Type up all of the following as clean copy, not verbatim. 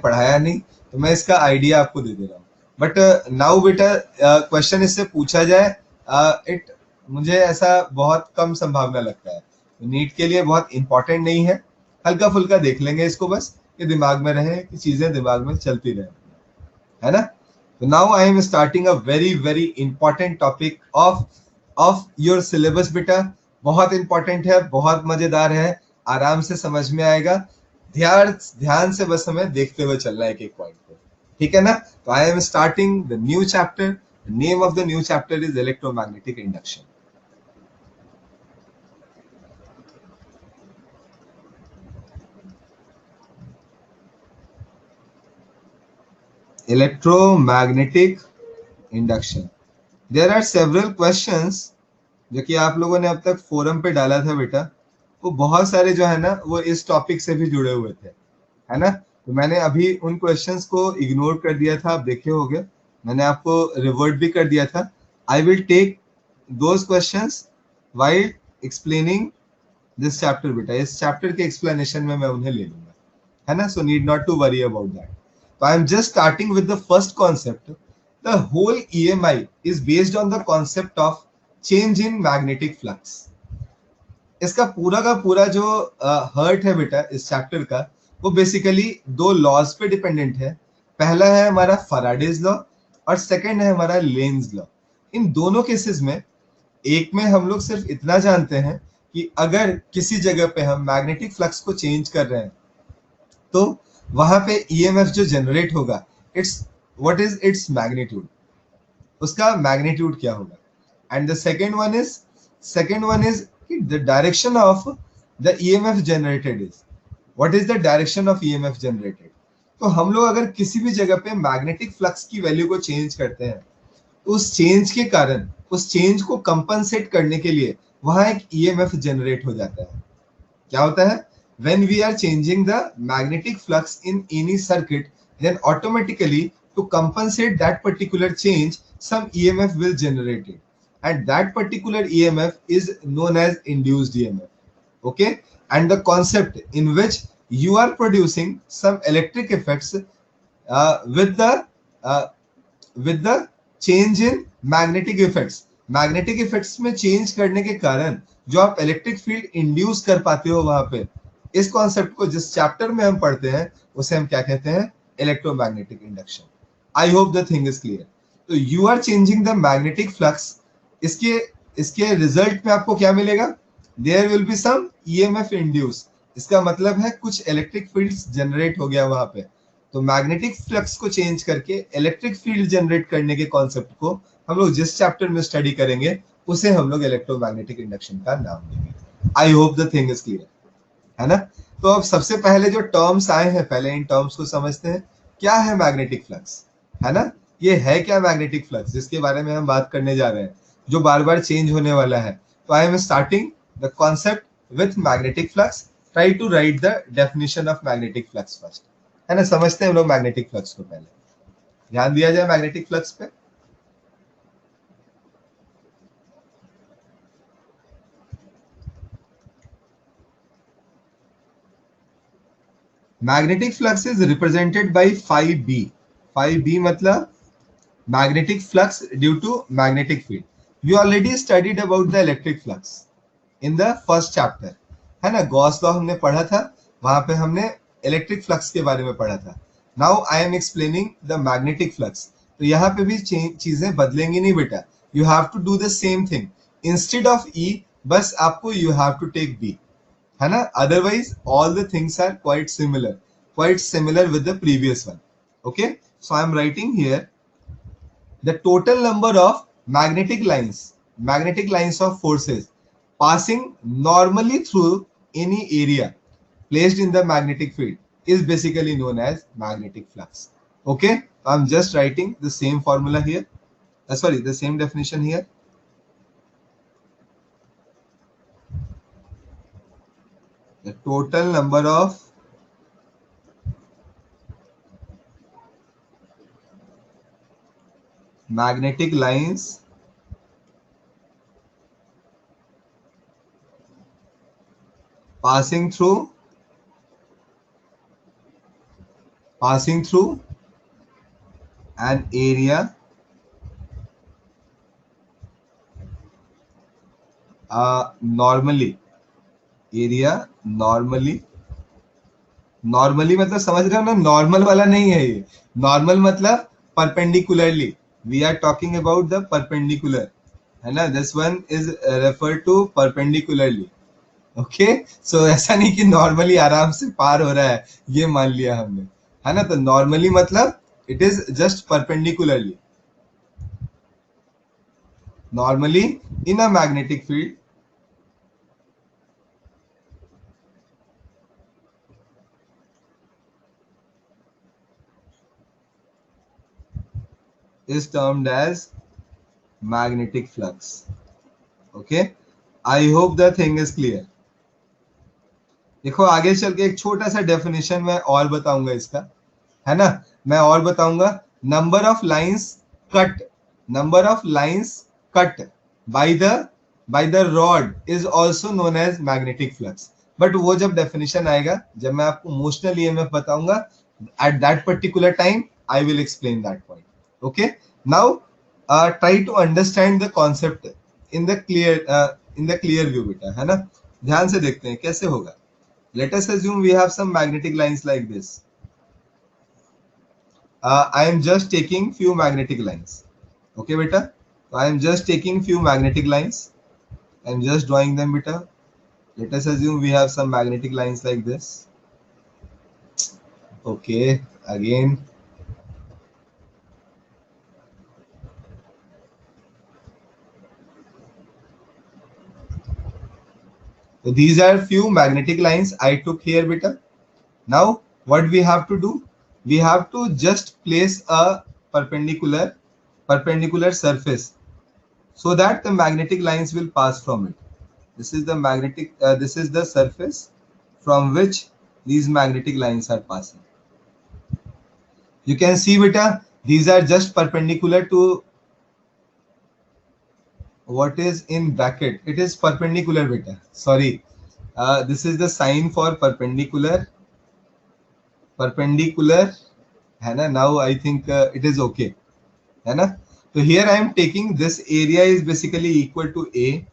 पढ़ाया नहीं, तो मैं इसका आइडिया आपको दे दे रहा हूँ। बट नाउ बेटा क्वेश्चन इससे पूछा जाए, इट मुझे ऐसा बहुत कम संभावना लगता है, तो नीट के लिए बहुत इंपॉर्टेंट नहीं है, हल्का फुल्का देख लेंगे इसको, बस कि दिमाग में रहे, कि चीजें दिमाग में चलती रहे, है ना। तो now I am starting a very very important topic of your syllabus बेटा। बहुत इंपॉर्टेंट है, बहुत मजेदार है, आराम से समझ में आएगा, ध्यान ध्यान से बस हमें देखते हुए चलना है एक एक पॉइंट को, ठीक है ना। तो I am starting the new chapter. Name of the new chapter is electromagnetic induction. Electromagnetic induction. There are several questions जो कि आप लोगों ने अब तक फोरम पे डाला था बेटा, वो बहुत सारे जो है ना वो इस टॉपिक से भी जुड़े हुए थे, है ना। तो मैंने अभी उन क्वेश्चंस को इग्नोर कर दिया था, आप देखे होंगे, मैंने आपको रिवर्ट भी कर दिया था। I will take those questions while explaining this chapter बेटा, इस चैप्टर के एक्सप्लेनेशन में मैं उन्हें ले लूंगा, है ना। So need not to worry about that. तो I am just starting with the first concept. The whole EMI is based on the concept of change in magnetic flux. इसका पूरा का पूरा जो हर्ट है बेटा इस चैप्टर का, वो बेसिकली दो लॉज पे डिपेंडेंट है। पहला है हमारा फैराडेज लॉ और सेकंड है हमारा लेंज लॉ। इन दोनों केसेस में, एक में हम लोग सिर्फ इतना जानते हैं कि अगर किसी जगह पे हम मैग्नेटिक फ्लक्स को चेंज कर रहे हैं तो वहां पे ईएमएफ जो जनरेट होगा, it's what is its magnitude, उसका मैग्नीट्यूड क्या होगा। And the second one is the direction of the EMF generated is, what is the direction of EMF generated. तो हम लोग अगर किसी भी जगह पे मैग्नेटिक फ्लक्स की वैल्यू को चेंज करते हैं, तो उस चेंज के कारण, उस चेंज को कंपनसेट करने के लिए वहां एक ईएमएफ जनरेट हो जाता है। क्या होता है? When we are changing the magnetic flux in any circuit, then automatically to compensate that particular change, some EMF will generate it, and that particular EMF is known as induced EMF. Okay, and the concept in which you are producing some electric effects with uh, the change in magnetic effects. Magnetic effects में change करने के कारण जो आप electric field induce कर पाते हो वहां पे, इस कॉन्सेप्ट को जिस चैप्टर में हम पढ़ते हैं उसे हम क्या कहते हैं? Electromagnetic induction. I hope the thing is clear. तो you are changing the magnetic flux, इसके इसके रिजल्ट में आपको क्या मिलेगा? There will be some EMF induce. इसका मतलब है कुछ इलेक्ट्रिक फील्ड्स जनरेट हो गया वहां पे। तो मैग्नेटिक फ्लक्स को चेंज करके इलेक्ट्रिक फील्ड जनरेट करने के कॉन्सेप्ट को हम लोग जिस चैप्टर में स्टडी करेंगे उसे हम लोग इलेक्ट्रोमैग्नेटिक इंडक्शन का नाम देंगे। आई hope the thing is clear, है ना। तो अब सबसे पहले जो टर्म्स आए हैं, पहले इन टर्म्स को समझते हैं। क्या है मैग्नेटिक फ्लक्स, है ना। ये है क्या मैग्नेटिक फ्लक्स जिसके बारे में हम बात करने जा रहे हैं, जो बार बार चेंज होने वाला है। तो I am starting the concept with magnetic flux. Try to write the definition of magnetic flux first, है ना। समझते हैं हम लोग मैग्नेटिक फ्लक्स को। पहले ध्यान दिया जाए मैग्नेटिक फ्लक्स पे। Magnetic flux is represented by 5b। 5b मतलब magnetic flux due to magnetic field. We already studied about the electric flux in the first chapter, है ना। गॉस लॉ हमने पढ़ा था, वहां पे हमने इलेक्ट्रिक फ्लक्स के बारे में पढ़ा था। Now I am explaining the magnetic flux. तो यहाँ पे भी चीजें बदलेंगी नहीं बेटा, you have to do the same thing. Instead of E बस आपको you have to take B, है ना। Otherwise all the things are quite similar with the previous one. Okay, so I am writing here the total number of magnetic lines of forces passing normally through any area placed in the magnetic field is basically known as magnetic flux. Okay, I'm just writing the same formula here, sorry, the same definition here. The total number of magnetic lines passing through passing through an area normally, area normally, normally मतलब समझ रहे हो ना, normal वाला नहीं है ये, normal मतलब perpendicularly, we are talking about the perpendicular, है ना, this one is refer to perpendicularly, okay. So ऐसा नहीं कि नॉर्मली आराम से पार हो रहा है, ये मान लिया हमने, है ना, तो नॉर्मली मतलब it is just perpendicularly, normally in a magnetic field is termed as magnetic flux. Okay, I hope the thing is clear. देखो आगे चल के एक छोटा सा डेफिनेशन मैं और बताऊंगा इसका, है ना, मैं और बताऊंगा, number of lines cut, number of lines cut by the rod is also known as magnetic flux, but वो जब डेफिनेशन आएगा, जब मैं आपको मोशनल ईएमएफ बताऊंगा, at that particular time I will explain that point, okay. Now try to understand the concept in the clear view बेटा, है ना, ध्यान से देखते हैं कैसे होगा। Let us assume we have some magnetic lines like this. I am just taking few magnetic lines. Okay, beta. So I am just taking few magnetic lines. I am just drawing them, beta. Let us assume we have some magnetic lines like this. Okay, again. So these are few magnetic lines I took here, beta. Now what we have to do? We have to just place a perpendicular surface so that the magnetic lines will pass from it. This is the this is the surface from which these magnetic lines are passing. You can see beta, these are just perpendicular to what is in bracket. It is perpendicular beta, sorry, this is the sign for perpendicular, है ना, now I think it is okay, है ना। So here I am taking this area is basically equal to A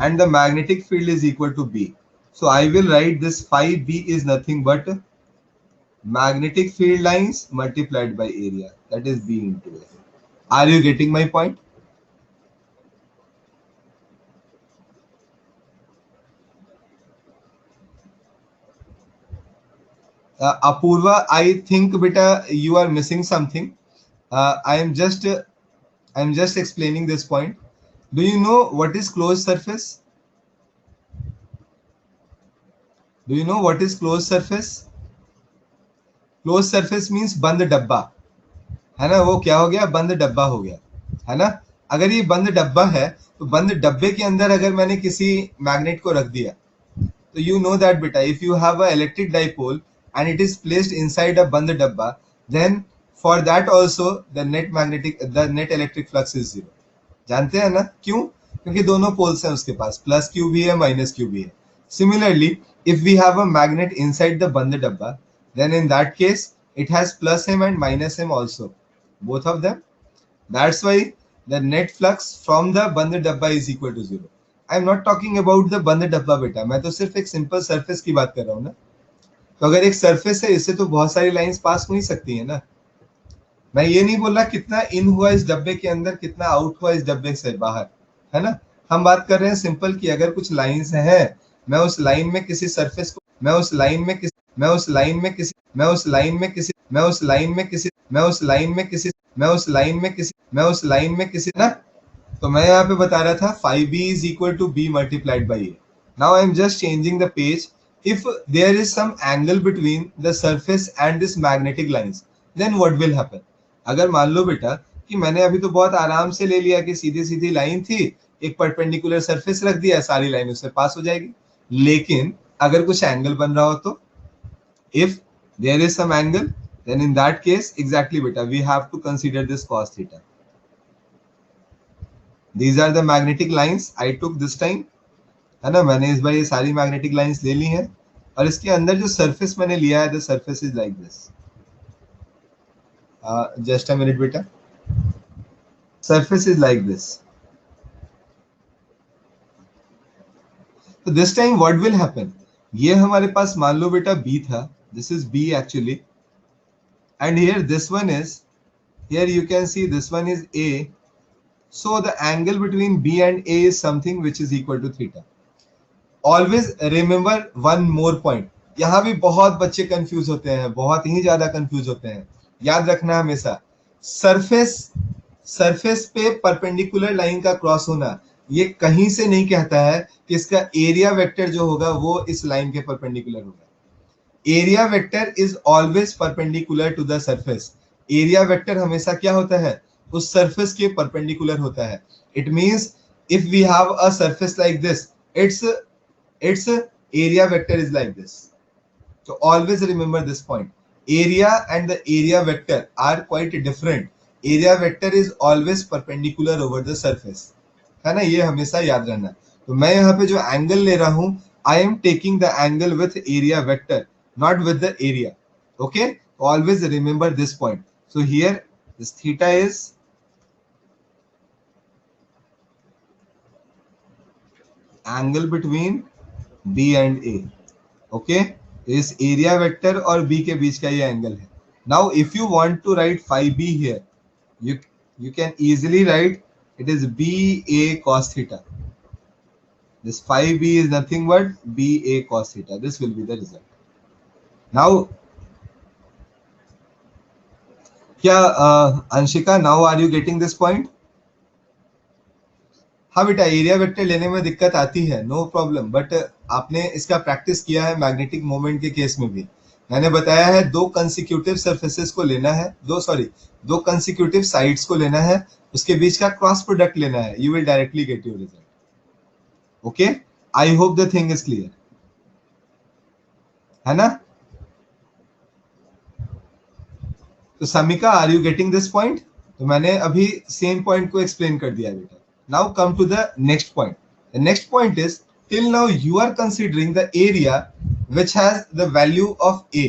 and the magnetic field is equal to B. So I will write this phi B is nothing but magnetic field lines multiplied by area, that is B into A. Are you getting my point? Apurva, I think beta you are missing something. I am just explaining this point. Do you know what is closed surface? Do you know what is closed surface? Closed surface means बंद डब्बा, है ना, वो क्या हो गया, बंद डब्बा हो गया, है ना। अगर ये बंद डब्बा है तो बंद डब्बे के अंदर अगर मैंने किसी मैग्नेट को रख दिया, तो you know that beta, if you have a electric dipole and it is placed inside a band dabba, then for that also the net electric flux is zero. जानते हैं ना क्यों? क्योंकि दोनों पोल्स हैं उसके पास, प्लस क्यू भी है माइनस क्यू भी है। Similarly, if we have a magnet inside the band dabba, then in that case it has plus m and minus m also, both of them. That's why the net flux from the band dabba is equal to zero. I am not talking about the बंद डब्बा बेटा, मैं तो सिर्फ एक simple surface की बात कर रहा हूँ ना। तो अगर एक सरफेस है, इससे तो बहुत सारी लाइंस पास हो ही सकती है ना। मैं ये नहीं बोल रहा कितना इन हुआ इस डब्बे के अंदर, कितना आउट हुआ इस डब्बे से बाहर, है ना। हम बात कर रहे हैं सिंपल की, अगर कुछ लाइंस हैं, मैं उस लाइन में किसी सरफेस को, मैं उस लाइन में किसी मैं उस लाइन में किसी मैं उस लाइन में किसी मैं उस लाइन में किसी मैं उस लाइन में किसी मैं उस लाइन में किसी मैं उस लाइन में किसी ना, तो मैं यहाँ पे बता रहा था phi b is equal to b multiplied by a. Now I am just changing the page. If there is some angle between the surface and this magnetic lines, then what will happen? अगर मान लो बेटा कि मैंने अभी तो बहुत आराम से ले लिया कि सीधी सीधी लाइन थी, एक परपेंडिकुलर सरफेस रख दिया, सारी लाइन उससे पास हो जाएगी। लेकिन अगर कुछ एंगल बन रहा हो तो, if there is some angle, then in that case exactly beta we have to consider this cos theta. These are the magnetic lines I took this time, है ना, मैंने इस बार ये सारी मैग्नेटिक लाइंस ले ली हैं, और इसके अंदर जो सरफेस मैंने लिया है, the surface is like this, just a minute बेटा. Surface is like this. तो this time what will happen? ये हमारे पास मान लो बेटा B था. This is B actually. And here this one is, here you can see this one is A. So the angle between B and A is something which is equal to theta. Always remember one more point. यहाँ भी बहुत बच्चे confuse होते हैं, बहुत ही ज्यादा confuse होते हैं. याद रखना हमेशा सरफेस पे परपेंडिकुलर लाइन का क्रॉस होना ये कहीं से नहीं कहता है कि इसका एरिया वेक्टर जो होगा वो इस लाइन के परपेंडिकुलर होगा. Area vector is always perpendicular to the surface. Area vector हमेशा क्या होता है, उस सरफेस के परपेंडिकुलर होता है. It means if we have a surface like this, its area vector is like this. So always remember this point. Area and the area vector are quite different. Area vector is always perpendicular over the surface. है ना, ये हमेशा याद रहना. तो मैं यहाँ पे जो एंगल ले रहा हूँ, I am taking the angle with area vector, not with the area. Okay? Always remember this point. So here this theta is angle between B and A. Okay? इस एरिया वेक्टर और B के बीच का ये angle है. Now if you want to write phi B here, you can easily write it is BA cos theta. This phi B is nothing but BA cos theta. This will be the result. Now क्या Anshika, now are you getting this point? हाँ बेटा, area vector लेने में दिक्कत आती है, no problem, but आपने इसका प्रैक्टिस किया है मैग्नेटिक मोमेंट के केस में भी. मैंने बताया है दो कंसिक्यूटिव सरफेसेस को लेना है, दो कंसिक्यूटिव साइड्स को लेना है, उसके बीच का क्रॉस प्रोडक्ट लेना है, you will directly get your result. Okay, I hope the thing is clear, है ना. तो Samika, are you getting this point? तो मैंने अभी सेम पॉइंट को एक्सप्लेन कर दिया बेटा. Now come to the next point. The next point is, till now you are considering the area which has the value of A,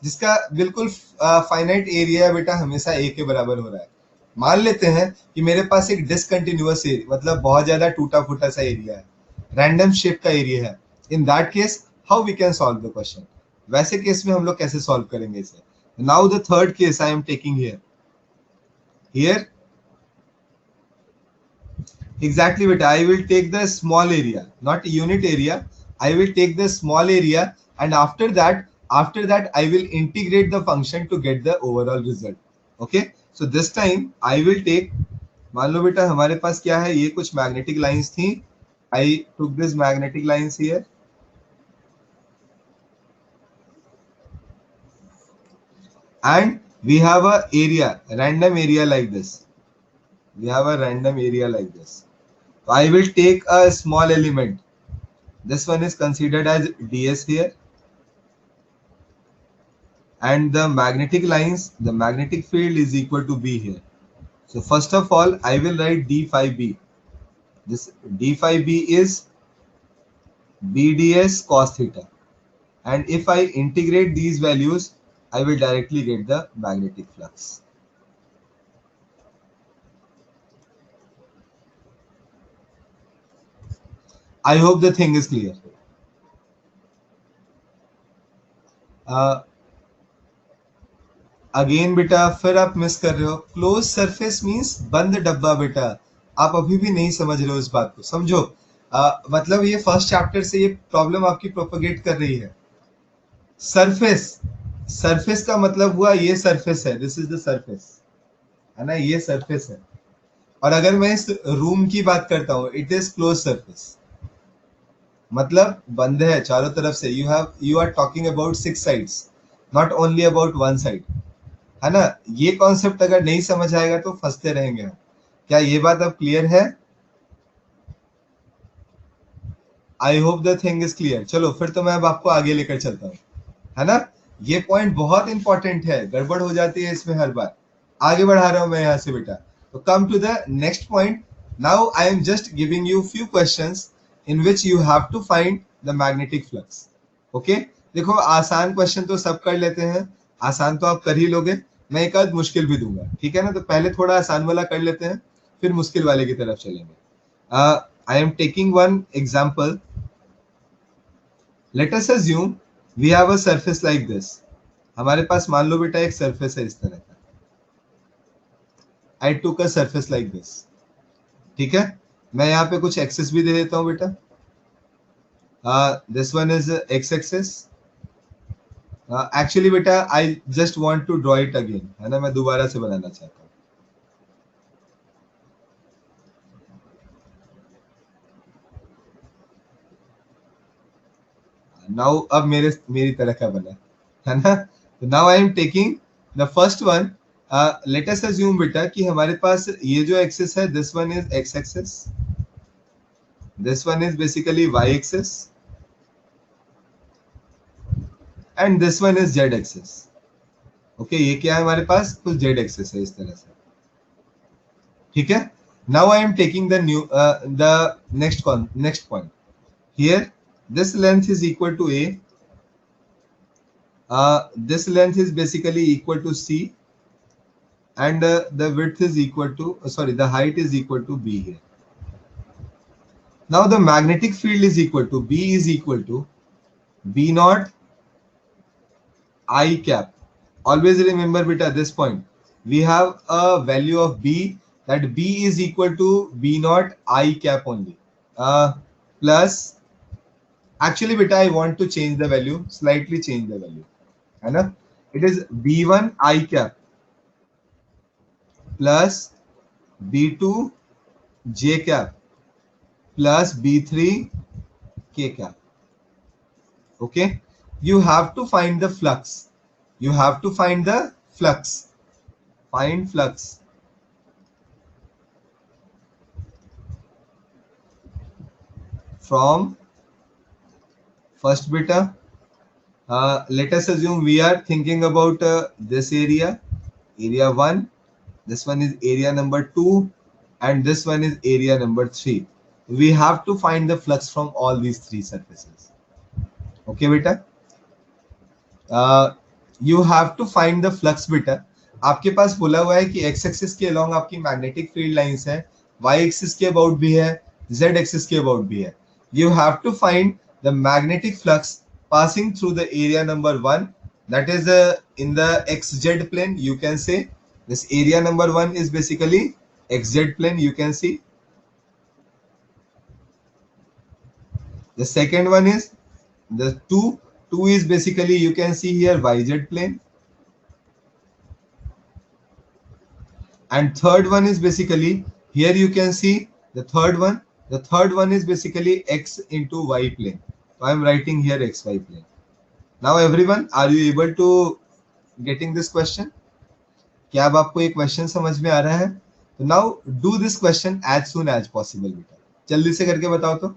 जिसका बिल्कुल finite area है बेटा, हमेशा A के बराबर हो रहा है. मान लेते हैं कि मेरे पास एक डिसकंटिन्यूअस एरिया, मतलब बहुत ज्यादा टूटा फूटा सा एरिया है, रैंडम शेप का एरिया है. In that case how we can solve the question? वैसे केस में हम लोग कैसे सॉल्व करेंगे इसे? Now the third case I am taking here exactly beta, I will take the small area, not unit area. I will take the small area, and after that I will integrate the function to get the overall result. Okay, so this time I will take, मान लो बेटा हमारे पास क्या है, ये कुछ magnetic lines थी. I took this magnetic lines here, and we have a area, random area like this. We have a random area like this. So I will take a small element. This one is considered as ds here, and the magnetic lines, the magnetic field is equal to B here. So first of all I will write d phi B. This d phi B is BDS cos theta, and if I integrate these values I will directly get the magnetic flux. I hope the thing is clear. Again बेटा फिर आप miss कर रहे हो. Close surface means बंद डब्बा बेटा. आप अभी भी नहीं समझ रहे हो इस बात को, समझो. मतलब ये फर्स्ट चैप्टर से ये प्रॉब्लम आपकी प्रोपेगेट कर रही है. सरफेस का मतलब हुआ ये सरफेस है, दिस इज द सरफेस, है ना, ये सरफेस है. और अगर मैं इस रूम की बात करता हूँ, इट इज क्लोज सरफेस, मतलब बंद है चारों तरफ से. You are talking about 6 sides, not only about 1 side, है ना. ये कॉन्सेप्ट अगर नहीं समझ आएगा तो फंसते रहेंगे हम. क्या ये बात अब क्लियर है? I hope the thing is clear. चलो फिर तो मैं अब आपको आगे लेकर चलता हूँ, है ना. ये पॉइंट बहुत इंपॉर्टेंट है, गड़बड़ हो जाती है इसमें हर बार. आगे बढ़ा रहा हूं मैं यहाँ से बेटा. तो come to the next point. Now I am just giving you few questions in which you have to find the magnetic flux. Okay, देखो आसान क्वेश्चन तो सब कर लेते हैं, आसान तो आप कर ही लोगे, मैं एक आध मुश्किल भी दूंगा, ठीक है ना। तो पहले थोड़ा आसान वाला कर लेते हैं, फिर मुश्किल वाले की तरफ चलेंगे. I am taking one example. Let us assume we have a surface like this. हमारे पास मान लो बेटा एक सरफेस है इस तरह का. आई टुक अ सरफेस लाइक दिस. ठीक है, मैं यहाँ पे कुछ एक्सेस भी दे देता हूँ बेटा. This one is X axis. Actually बेटा I just want to draw it again, है ना, मैं दोबारा से बनाना चाहता हूँ. नाउ अब मेरी तरह का बना, है ना. तो now I am taking the first one. Let us assume बेटा कि हमारे पास ये जो एक्सेस है, this one is X axis, this one is basically Y axis, and this one is Z axis. Okay, ये क्या है हमारे पास, कुछ जेड एक्सेस है इस तरह से. ठीक है. Now I am taking the new the next point. Here this length is equal to a. This length is basically equal to c, and the width is equal to the height is equal to b here. Now the magnetic field is equal to b is equal to b naught I cap. Always remember beta this point. We have a value of b, that b is equal to b naught I cap only. Plus, actually beta I want to change the value, slightly change the value, है ना. It is b1 I cap plus b2 j cap plus b3 k cap. Okay, you have to find the flux. You have to find the flux. Find flux from first beta. Let us assume we are thinking about this area 1, this one is area number 2, and this one is area number 3. We have to find the flux from all these three surfaces. Okay beta, you have to find the flux beta. आपके पास बोला हुआ है कि x axis के along आपकी magnetic field lines है, y axis के about भी है, z एक्सिस के अबाउट भी है. You have to find the magnetic flux passing through the area number 1, that is in the xz plane. You can say this area number 1 is basically xz plane, you can see. The second one is the 2 is basically, you can see here, yz plane. And third one is basically, here you can see the third one. The third one is basically x into y plane. So I am writing here xy plane. Now everyone, are you able to getting this question? क्या अब आपको ये question समझ में आ रहा है? तो now do this question as soon as possible बेटा. जल्दी से करके बताओ तो.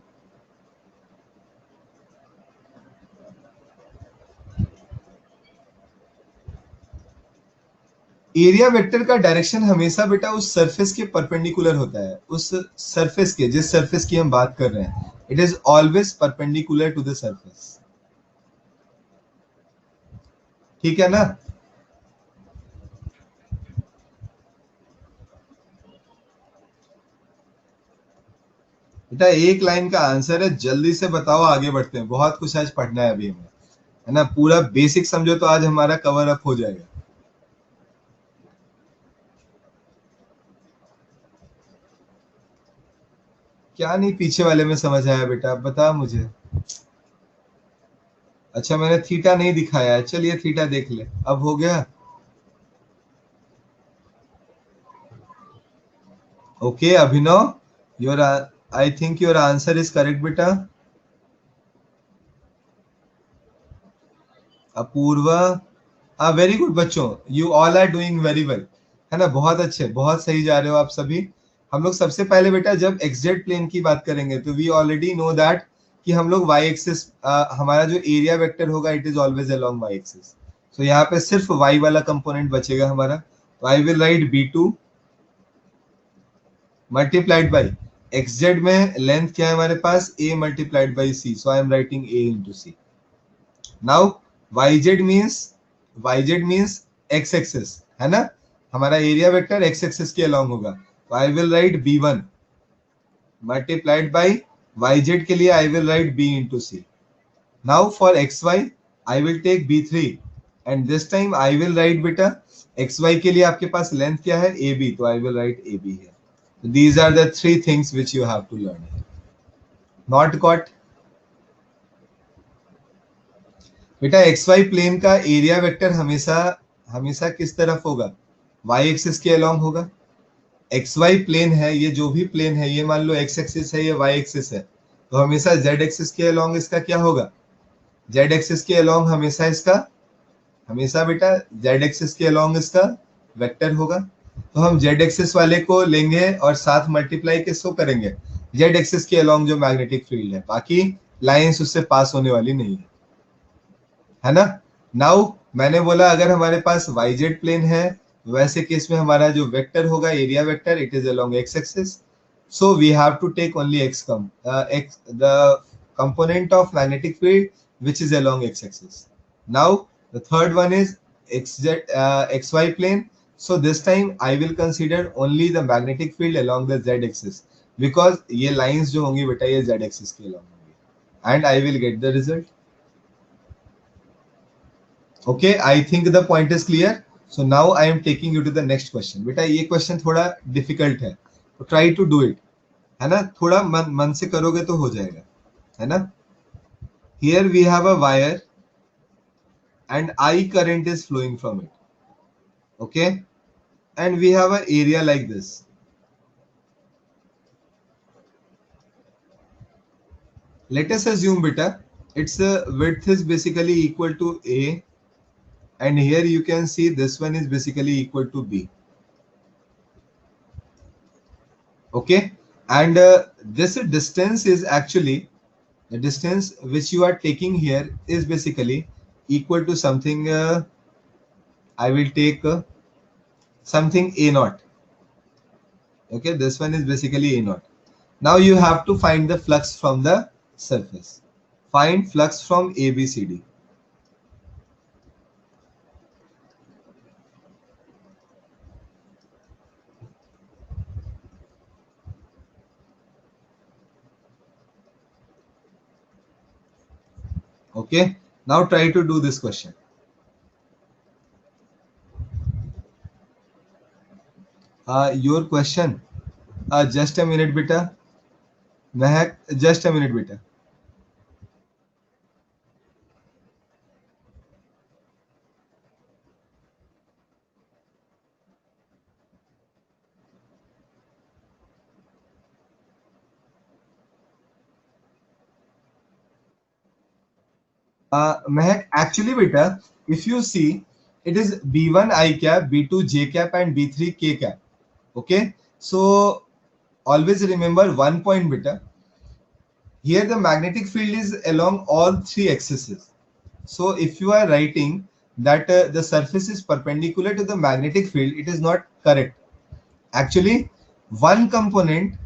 एरिया वेक्टर का डायरेक्शन हमेशा बेटा उस सरफेस के परपेंडिकुलर होता है. उस सरफेस के, जिस सरफेस की हम बात कर रहे हैं, it is always perpendicular to the surface. ठीक है ना. बेटा एक लाइन का आंसर है, जल्दी से बताओ, आगे बढ़ते हैं. बहुत कुछ आज पढ़ना है अभी हमें, है ना. पूरा बेसिक समझो तो आज हमारा कवर अप हो जाएगा. क्या नहीं पीछे वाले में समझ आया बेटा, बता मुझे. अच्छा मैंने थीटा नहीं दिखाया है, चलिए थीटा देख ले. अब हो गया. Okay Abhinav, your I think your answer is correct बेटा. अपूर्वा, वेरी गुड बच्चों, you all are doing very well, है ना. बहुत अच्छे, बहुत सही जा रहे हो आप सभी. हम लोग सबसे पहले बेटा जब एक्सजेड प्लेन की बात करेंगे तो वी ऑलरेडी नो दैट कि हम लोग वाई एक्सिस, हमारा जो एरिया वेक्टर होगा it is always along Y axis. So यहाँ पे सिर्फ वाई वाला कंपोनेंट बचेगा हमारा. तो I will write b2 multiplied by xz में लेंथ क्या है हमारे पास, a multiplied by c. So I am writing a into c. Now yz means x axis, है ना, हमारा एरिया वेक्टर एक्स एक्सिस के अलॉन्ग होगा, तो I will write b1 multiplied by yz के लिए I will write b into C. Now for xy I will take b3 and this time I will write बेटा xy के लिए आपके पास length क्या है ab, तो I will right ab here. These are the three things which you have to learn. Not got? बेटा x Y plane का area vector हमेशा हमेशा किस तरफ होगा, वाई एक्सिस के अलोंग होगा. एक्स वाई प्लेन है, ये जो भी प्लेन है, ये मान लो एक्स एक्सिस है, ये वाई एक्सिस है, तो हमेशा जेड एक्सिस के अलोंग इसका क्या होगा, जेड एक्सिस के अलोंग हमेशा इसका, हमेशा बेटा जेड एक्सिस के अलोंग इसका वेक्टर होगा. तो हम जेड एक्सिस वाले को लेंगे और साथ मल्टीप्लाई किसको करेंगे, जेड एक्सिस के अलोंग जो मैग्नेटिक फील्ड है, बाकी लाइंस उससे पास होने वाली नहीं है ना. नाउ मैंने बोला अगर हमारे पास yz प्लेन है, वैसे केस में हमारा जो वेक्टर होगा area vector, it is along x axis, so we have to take only x the component of magnetic field which is along x axis. Now the third one is xy plane, so this time I will consider only the magnetic field along the z axis because ये lines जो होंगी बेटा ये z axis के along होंगी, and I will get the result. Okay, I think the point is clear. So now I am taking you to the next question. बेटा ये question थोड़ा difficult है, तो try to do it, है ना, थोड़ा मन से करोगे तो हो जाएगा, है ना. Here we have a wire and I current is flowing from it. Okay, and we have an area like this. Let us assume beta its width is basically equal to a, and here you can see this one is basically equal to b. Okay, and this distance is actually the distance which you are taking here is basically equal to something, I will take something a naught. Okay, this one is basically a naught. Now you have to find the flux from the surface. Find flux from ABCD. Okay, now try to do this question. Your question, just a minute beta. Mehak, just a minute beta. Mehak, actually beta, if you see, it is B1 I cap, B2 J cap and B3 K cap. Okay, so always remember one point beta. Here the magnetic field is along all three axes. So if you are writing that the surface is perpendicular to the magnetic field, it is not correct. Actually, one component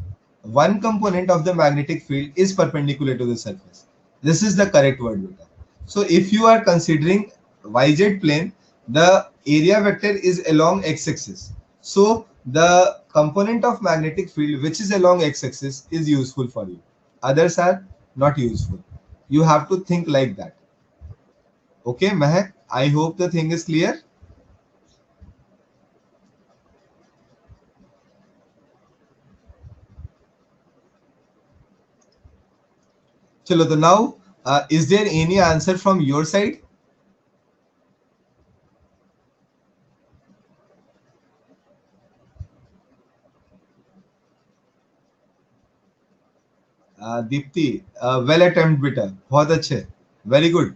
of the magnetic field is perpendicular to the surface. This is the correct word beta. So if you are considering yz plane, the area vector is along x-axis. So the component of magnetic field which is along x-axis is useful for you. Others are not useful. You have to think like that. Okay, Mehak, I hope the thing is clear. Chalo, so now, is there any answer from your side? Deepti, well attempt beta, बहुत अच्छे, very good.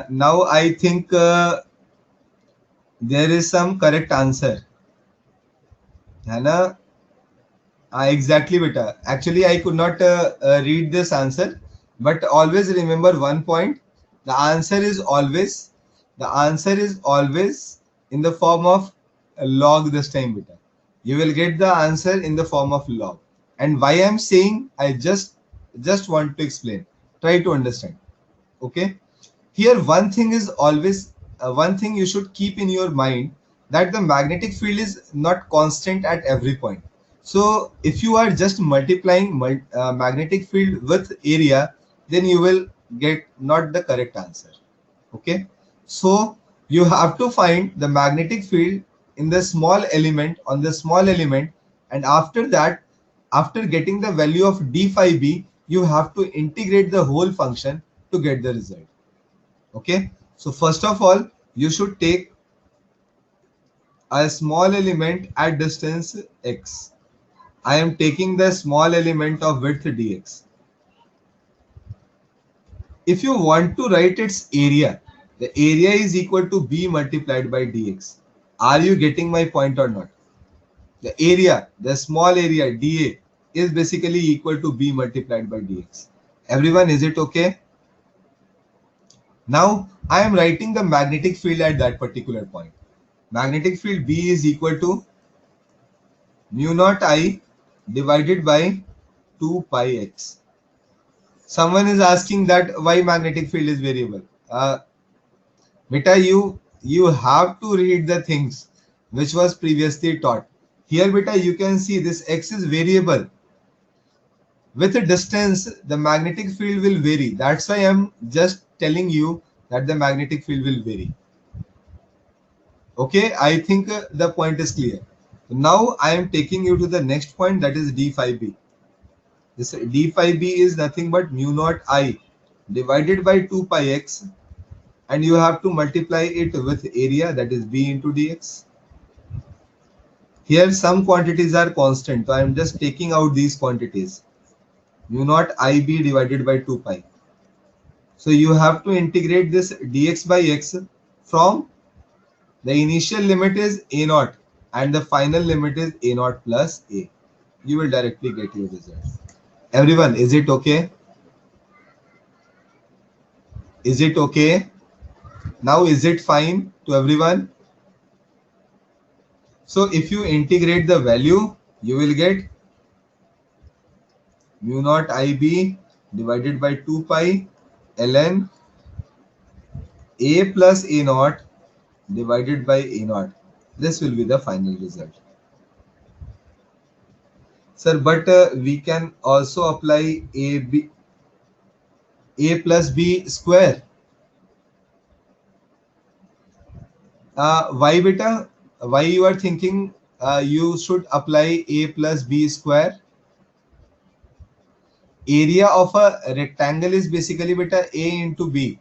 Now I think there is some correct answer, है ना? Exactly beta. Actually, I could not read this answer, but always remember one point. The answer is always in the form of log this time beta. you will get the answer in the form of log. And why I'm saying, I just want to explain. Try to understand. Okay. Here, one thing is always one thing you should keep in your mind, that the magnetic field is not constant at every point. So if you are just multiplying magnetic field with area, then you will get not the correct answer. Okay. So you have to find the magnetic field in the small element on the small element, and after that, after getting the value of d phi b, you have to integrate the whole function to get the result. Okay. So first of all, you should take a small element at distance x. I am taking the small element of width dx. If you want to write its area, the area is equal to b multiplied by dx. Are you getting my point or not? The area, the small area dA, is basically equal to b multiplied by dx. Everyone, is it okay? Now I am writing the magnetic field at that particular point. Magnetic field B is equal to mu naught I divided by 2 pi x. Someone is asking that why magnetic field is variable. Beta, you have to read the things which was previously taught. Here, beta, you can see this x is variable. With a distance, the magnetic field will vary. That's why I'm just telling you that the magnetic field will vary. Okay, I think the point is clear. Now I am taking you to the next point, that is d phi b. This d phi b is nothing but mu naught I divided by 2 pi x, and you have to multiply it with area, that is b into dx. Here some quantities are constant, so I am just taking out these quantities. Mu naught ib divided by 2 pi. So you have to integrate this dx by x from the initial limit is a naught and the final limit is a naught plus a. You will directly get your result. Everyone, is it okay? Is it okay? Now is it fine to everyone? So if you integrate the value, you will get mu naught ib divided by 2 pi ln a plus a naught divided by a naught. This will be the final result. Sir, but we can also apply a plus b square. Why beta? Why you are thinking you should apply a plus b square? Area of a rectangle is basically beta a into b.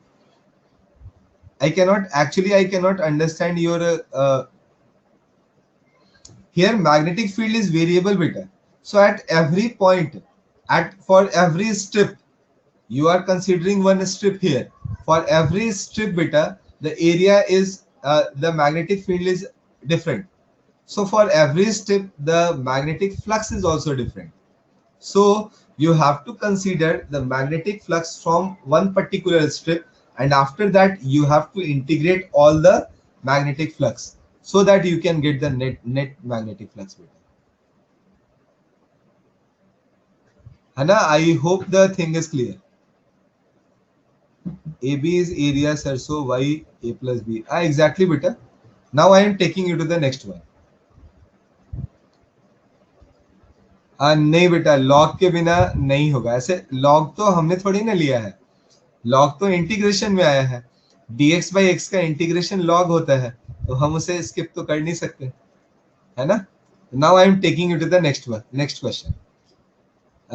I cannot understand your here magnetic field is variable beta. So at every point, for every strip, you are considering one strip here. For every strip beta, the area is the magnetic field is different. So for every strip, the magnetic flux is also different. So you have to consider the magnetic flux from one particular strip, and after that you have to integrate all the magnetic flux so that you can get the net magnetic flux beta. Hana, I hope the thing is clear. AB is area, sir, so y a plus b. Exactly beta. Now I am taking you to the next one. नहीं बेटा, log के बिना नहीं होगा. ऐसे log तो हमने थोड़ी ना लिया है, लॉग तो इंटीग्रेशन में आया है. dx by x का इंटीग्रेशन लॉग होता है, तो हम उसे स्किप तो कर नहीं सकते, है ना. Now I am taking you to the next question.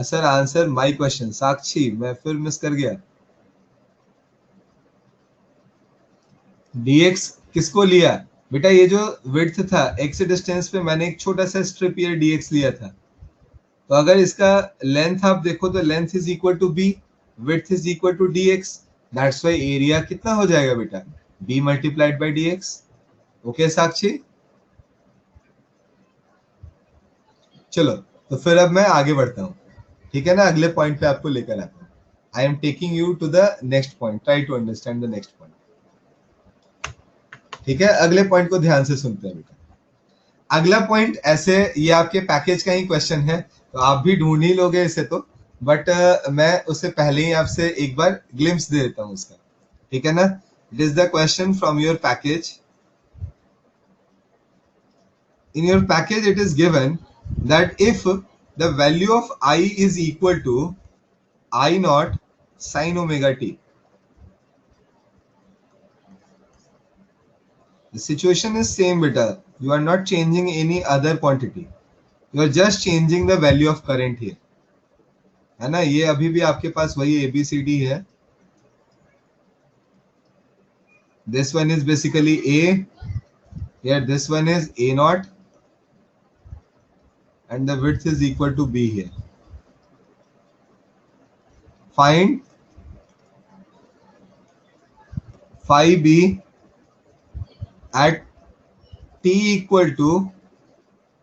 Sir answer my question. Sakshi, मैं फिर मिस कर गया. dx किसको लिया बेटा? ये जो विड्थ था x डिस्टेंस पे, मैंने एक छोटा सा स्ट्रिप ये dx लिया था. तो अगर इसका लेंथ आप देखो तो length is equal to B, width is equal to dx. That's why area कितना हो जाएगा बेटा? b multiplied by dx. Okay Sakshi, चलो तो फिर अब मैं आगे बढ़ता हूँ, ठीक है ना. अगले पॉइंट पे आपको लेकर आता हूँ. I am taking you to the next point. Try to understand the next point. ठीक है, अगले पॉइंट को ध्यान से सुनते हैं बेटा. अगला पॉइंट ऐसे, ये आपके पैकेज का ही क्वेश्चन है तो आप भी ढूंढ ही लोगे इसे तो, बट मैं उससे पहले ही आपसे एक बार ग्लिम्स दे देता हूं उसका, ठीक है ना। It is the question from your package. In your package it is given that if the value of I is equal to I naught sin omega t, the situation is same beta, you are not changing any other quantity, you are just changing the value of current here, है ना। ये अभी भी आपके पास वही ABCD है. This one is basically A, here this one is A naught and the width is equal to B here. Find phi B at t equal to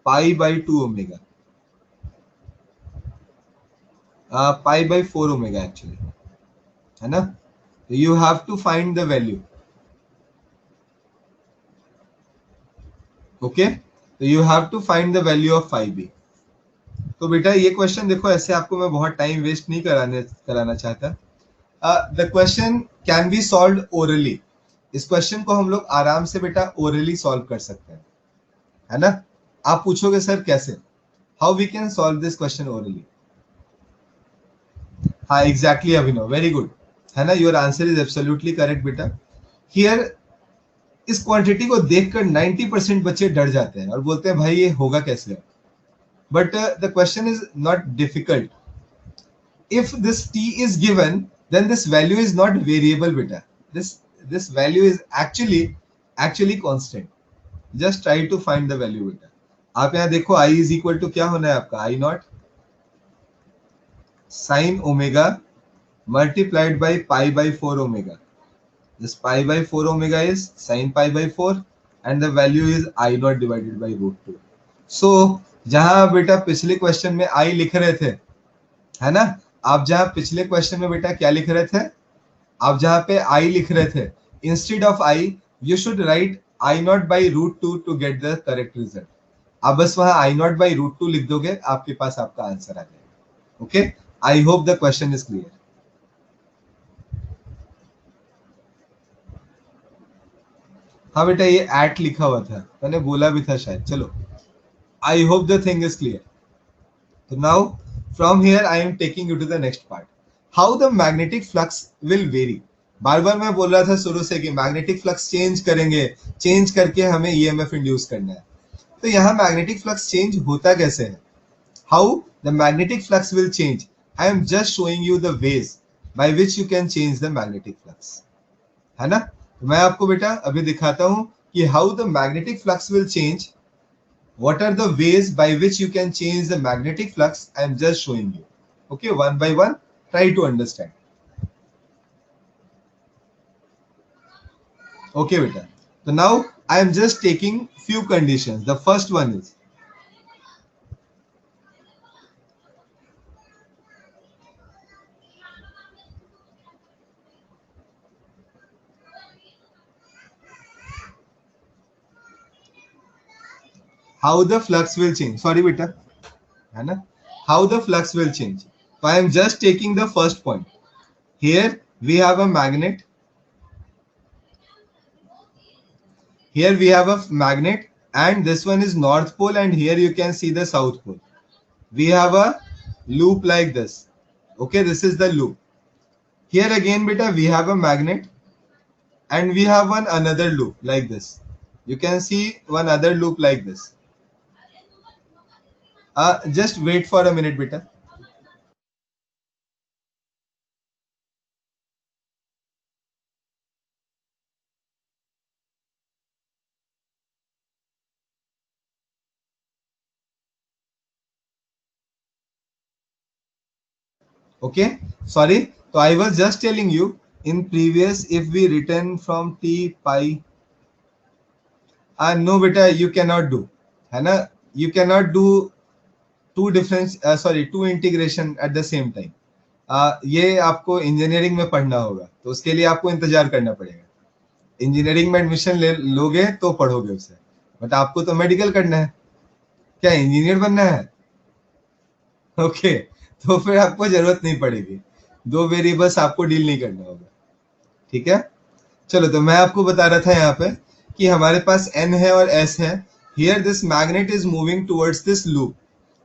pi by 2 omega, pi by 4 omega actually, है ना। You have to find the value. Okay, so you have to find the value of phi b. तो बेटा ये question देखो, ऐसे आपको मैं बहुत टाइम वेस्ट नहीं कराना चाहता. The question can be solve orally. इस क्वेश्चन को हम लोग आराम से बेटा ओरली सॉल्व कर सकते हैं, है ना। आप पूछोगे सर कैसे, how we can solve this question orally. हाँ एग्जैक्टली अभिनव, वेरी गुड, है ना, your answer is absolutely correct बेटा. हियर इस क्वांटिटी को देखकर 90% बच्चे डर जाते हैं और बोलते हैं भाई ये होगा कैसे. But the question is not difficult. If this t is given then this value is not variable beta, this value is actually constant. just try to find the value beta. आप यहाँ देखो I is equal to क्या होना है आपका, I naught sin omega multiplied by pi by 4 omega. This pi by 4 omega is sin pi by 4 and the value is I naught divided by root 2. So जहां बेटा पिछले question में I लिख रहे थे, है ना, आप जहां पिछले क्वेश्चन में बेटा क्या लिख रहे थे, आप जहां पे I लिख रहे थे, instead of I you should write I naught by root 2 to get the correct result. आप बस वहां I naught by root 2 लिख दोगे, आपके पास आपका आंसर आ जाएगा. Okay, I hope the question is clear. हाँ बेटा ये एट लिखा हुआ था, मैंने बोला भी था शायद. चलो, I hope the thing is clear. तो now from here I am taking you to the next part, how the magnetic flux will vary. बार बार मैं बोल रहा था शुरू से कि मैग्नेटिक फ्लक्स चेंज करेंगे, चेंज करके हमें ईएमएफ इंड्यूस करना है. तो यहाँ मैग्नेटिक फ्लक्स चेंज होता कैसे है, how the magnetic flux will change. I am just showing you the ways by which you can change the magnetic flux, है ना. तो मैं आपको बेटा अभी दिखाता हूं कि how the magnetic flux will change, what are the ways by which you can change the magnetic flux. I am just showing you. Okay, one by one, try to understand. Okay beta, so now I am just taking few conditions. The first one is how the flux will change. Sorry beta, है ना, how the flux will change. So I am just taking the first point. Here we have a magnet. Here we have a magnet and this one is north pole and here you can see the south pole. We have a loop like this. Okay, this is the loop. Here again beta we have a magnet and we have one another loop like this. You can see one other loop like this. Just wait for a minute beta. Okay, sorry, so I was just telling you in previous if we return from t pi, no beta you cannot do, है ना, you cannot do two integration at the same time. ये आपको engineering में पढ़ना होगा तो उसके लिए आपको इंतजार करना पड़ेगा. इंजीनियरिंग में एडमिशन ले लोगे तो पढ़ोगे उसे. बट आपको तो मेडिकल करना है, क्या इंजीनियर बनना है? ओके, तो फिर आपको जरूरत नहीं पड़ेगी, दो वेरिएबल्स आपको डील नहीं करना होगा, ठीक है। चलो, तो मैं आपको बता रहा था यहाँ पे कि हमारे पास n है और s है। Here this magnet is moving towards this loop,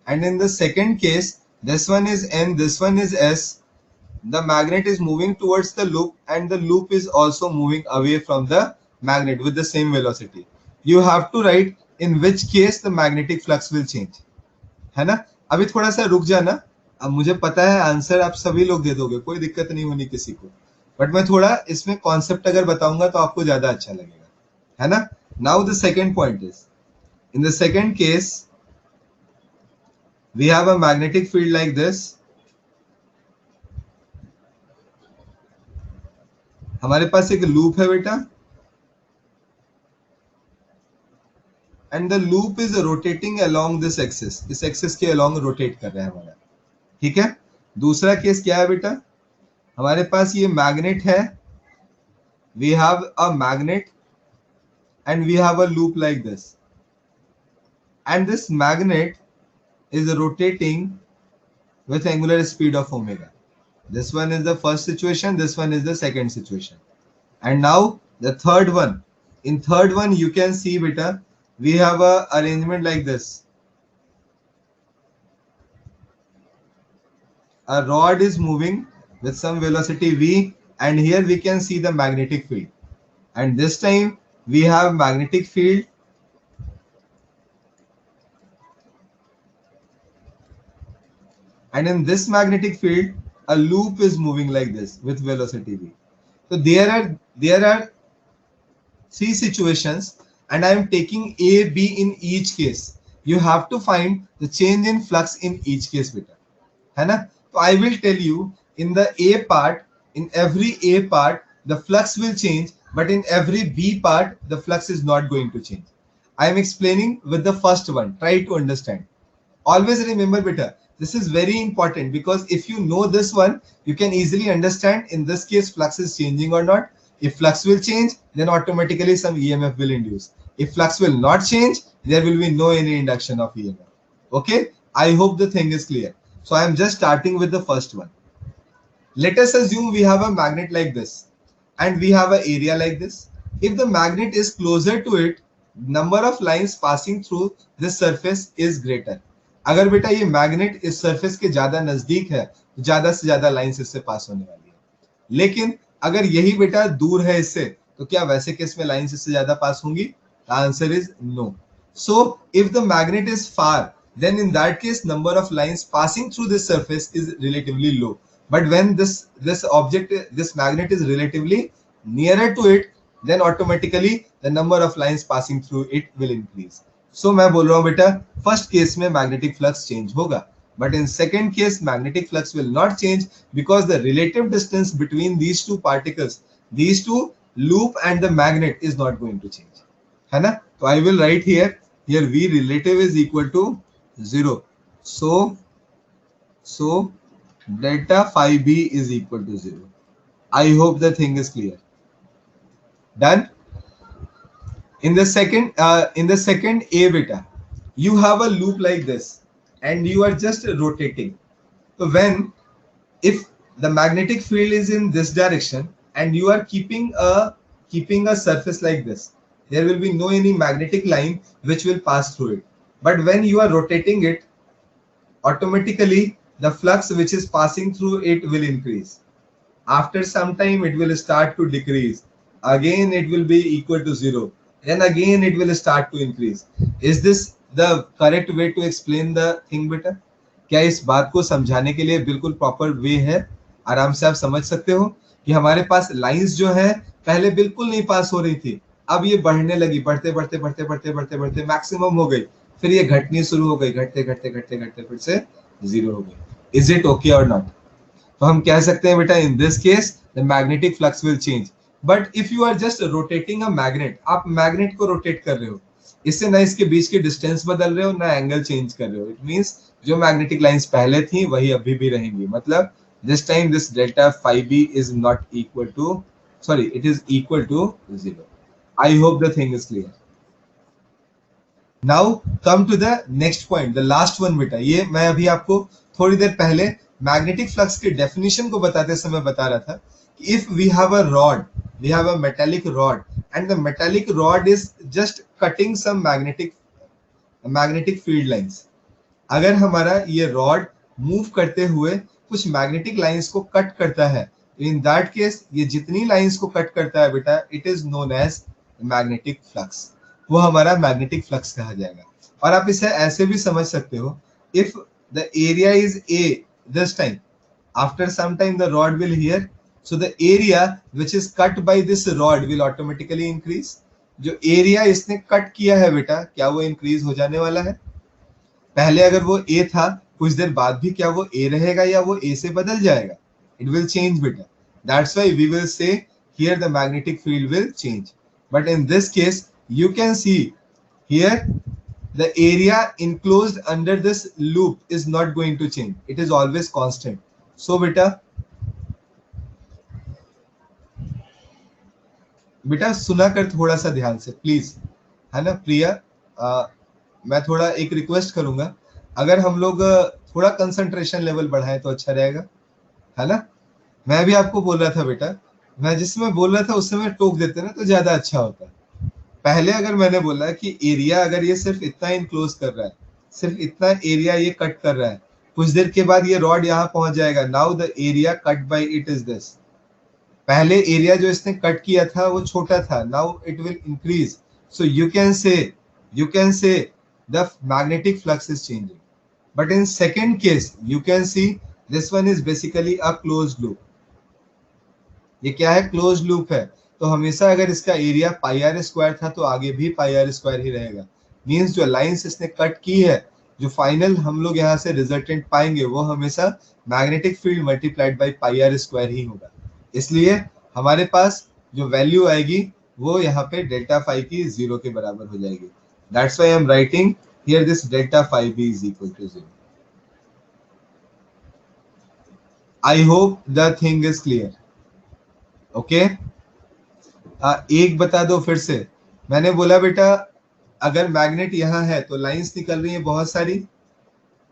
and in the second case this one is n, this one is s. The magnet is moving towards the loop, and the loop is also moving away from the magnet with the same velocity. You have to write in which case the magnetic flux will change, है ना। अभी थोड़ा सा रुक जाना, अब मुझे पता है आंसर आप सभी लोग दे दोगे, कोई दिक्कत नहीं होनी किसी को, बट मैं थोड़ा इसमें कॉन्सेप्ट अगर बताऊंगा तो आपको ज्यादा अच्छा लगेगा, है ना। Now the second point is, in the second case we have a magnetic field like this. हमारे पास एक लूप है बेटा, and the loop is rotating along this axis, इस एक्सिस के अलोंग रोटेट कर रहा है हमारा, ठीक है। दूसरा केस क्या है बेटा, हमारे पास ये मैग्नेट है, we have a magnet and we have a loop like this, and this magnet is rotating with angular speed of omega. This one is the first situation, this one is the second situation, and now the third one. In third one you can see beta, we have a arrangement like this. A rod is moving with some velocity v, and here we can see the magnetic field, and this time we have magnetic field, and in this magnetic field a loop is moving like this with velocity v. So there are three situations, and I am taking a b in each case. You have to find the change in flux in each case beta, है ना। तो I will tell you, in the a part, in every a part the flux will change, but in every b part the flux is not going to change. I am explaining with the first one, try to understand. Always remember beta, this is very important, because if you know this one you can easily understand in this case flux is changing or not. If flux will change, then automatically some EMF will induce. If flux will not change, there will be no any induction of EMF. Okay, I hope the thing is clear. So I am just starting with the first one. Let us assume we have a magnet like this, and we have an area like this. If the magnet is closer to it, number of lines passing through this surface is greater. अगर बेटा ये magnet इस surface के ज्यादा नजदीक है तो ज्यादा से ज्यादा लाइंस इससे पास होने वाली है, लेकिन अगर यही बेटा दूर है इससे, तो क्या वैसे केस में लाइंस इससे ज्यादा पास होंगी? The answer is no. So if the magnet is far, then in that case number of lines passing through this surface is relatively low. But when this magnet is relatively nearer to it, then automatically the number of lines passing through it will increase. So मैं बोल रहा हूँ बेटा, first case में magnetic flux change होगा, but in second case magnetic flux will not change, because the relative distance between these two particles, these two loop and the magnet, is not going to change, है ना। तो I will write here v relative is equal to 0. So delta phi b is equal to 0. I hope the thing is clear. Done. In the second a beta, you have a loop like this and you are just rotating. So if the magnetic field is in this direction and you are keeping a surface like this, there will be no any magnetic line which will pass through it. But when you are rotating it, automatically the flux which is passing through it will increase. After some time it will start to decrease. Again it will be equal to 0. Then again it will start to increase. Is this the correct way to explain the thing beta? क्या इस बात को समझाने के लिए बिल्कुल proper way है? आराम से आप समझ सकते हो कि हमारे पास लाइंस जो है पहले बिल्कुल नहीं पास हो रही थी, अब ये बढ़ने लगी, बढ़ते बढ़ते बढ़ते बढ़ते बढ़ते बढ़ते मैक्सिमम हो गई, फिर ये घटनी शुरू हो गई, घटते घटते घटते घटते फिर से 0 हो गई. इज इट ओके और नॉट? तो हम कह सकते हैं बेटा, in this case the magnetic flux will change. But if you are just rotating a magnet, आप मैग्नेट को रोटेट कर रहे हो, इससे ना इसके बीच के डिस्टेंस बदल रहे हो ना एंगल चेंज कर रहे हो. इट मींस जो मैग्नेटिक लाइंस पहले थी वही अभी भी रहेंगी. मतलब this time this delta phi b is not equal to, sorry, it is equal to 0. I hope the thing is clear. Now come to the next point, the last one बेटा। ये मैं अभी आपको थोड़ी देर पहले मैग्नेटिक फ्लक्स के definition को बताते समय बता रहा था कि if we have a rod, we have a metallic rod and the metallic rod is just cutting some magnetic field lines. अगर हमारा ये रॉड मूव करते हुए कुछ मैग्नेटिक लाइंस को कट करता है, इन दैट केस ये जितनी लाइंस को कट करता है बेटा, it is known as magnetic flux. वो हमारा मैग्नेटिक फ्लक्स कहा जाएगा। और आप इसे ऐसे भी समझ सकते हो, if the area is A this time, after some time the rod will here, so the area which is cut by this rod will automatically increase। जो एरिया इसने कट किया है बेटा, क्या वो इंक्रीज हो जाने वाला है? पहले अगर वो ए था, कुछ देर बाद भी क्या वो ए रहेगा या वो ए से बदल जाएगा? इट विल चेंज बेटा। That's why we will say here the magnetic field will change. But in this case you can see here the area enclosed under this loop is not going to change, it is always constant। so बेटा सुना कर थोड़ा सा ध्यान से please, है ना प्रिया? मैं थोड़ा एक रिक्वेस्ट करूंगा, अगर हम लोग थोड़ा कंसंट्रेशन लेवल बढ़ाएं तो अच्छा रहेगा, है ना? मैं भी आपको बोल रहा था बेटा, मैं जिसमें बोल रहा था उस समय टोक देते ना तो ज्यादा अच्छा होता। पहले अगर मैंने बोला कि एरिया अगर ये सिर्फ इतना इनक्लोज कर रहा है, सिर्फ इतना एरिया ये कट कर रहा है, कुछ देर के बाद ये रॉड यहाँ पहुंच जाएगा। Now the area cut by it is this. पहले एरिया जो इसने कट किया था वो छोटा था, now it will increase. So you can say the magnetic flux is changing. But in second case you can see this one is basically a closed loop. ये क्या है? क्लोज्ड लूप है। तो हमेशा अगर इसका एरिया पाई आर स्क्वायर था तो आगे भी पाई आर स्क्वायर ही रहेगा। मींस जो लाइंस इसने कट की है, जो फाइनल हम लोग यहाँ से रिजल्टेंट पाएंगे वो हमेशा magnetic field multiplied by pi R square ही होगा। इसलिए हमारे पास जो वैल्यू आएगी वो यहाँ पे डेल्टा फाई की 0 के बराबर हो जाएगी। That's why I am writing here this delta phi B is equal to 0। I hope the thing is clear. Okay, एक बता दो फिर से। मैंने बोला बेटा अगर मैग्नेट यहाँ है तो लाइंस निकल रही है बहुत सारी,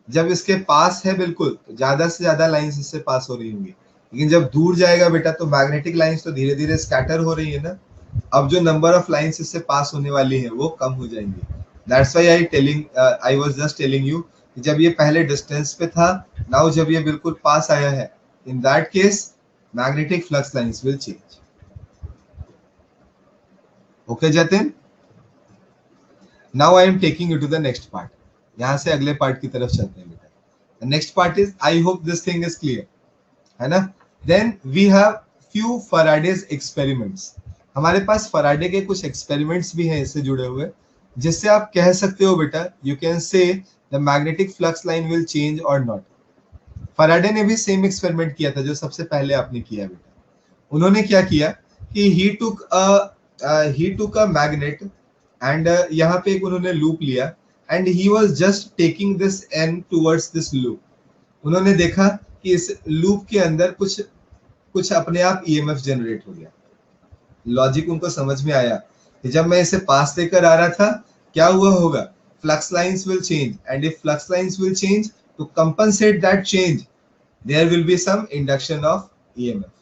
जब इसके पास है बिल्कुल तो ज्यादा से ज्यादा लाइंस इससे पास हो रही होंगी, लेकिन जब दूर जाएगा बेटा तो मैग्नेटिक लाइंस तो धीरे धीरे स्कैटर हो रही है ना। अब जो नंबर ऑफ लाइंस इससे पास होने वाली है वो कम हो जाएंगी। That's why I was just telling you, जब ये पहले डिस्टेंस पे था, नाउ जब ये बिल्कुल पास आया है, in that case magnetic flux lines will change. Okay Jatin, now I am taking you to the next part. यहां से अगले पार्ट की तरफ चलते हैं बेटा। Next part is, I hope this thing is clear, है ना? Then we have few Faraday's experiments. हमारे पास फैराडे के कुछ एक्सपेरिमेंट्स भी हैं इससे जुड़े हुए, जिससे आप कह सकते हो बेटा, you can say the magnetic flux line will change और नॉट। फैराडे ने भी सेम एक्सपेरिमेंट किया था जो सबसे पहले आपने किया बेटा। उन्होंने क्या किया कि ही टुक अ मैग्नेट एंड यहाँ पे एक उन्होंने लूप लिया and he was just taking this N towards this loop. उन्होंने देखा कि इस लूप के अंदर कुछ कुछ अपने आप ईएमएफ जनरेट हो गया। लॉजिक उनको समझ में आया कि जब मैं इसे पास लेकर आ रहा था क्या हुआ होगा, flux lines will change and if flux lines will change to compensate that change there will be some induction of EMF।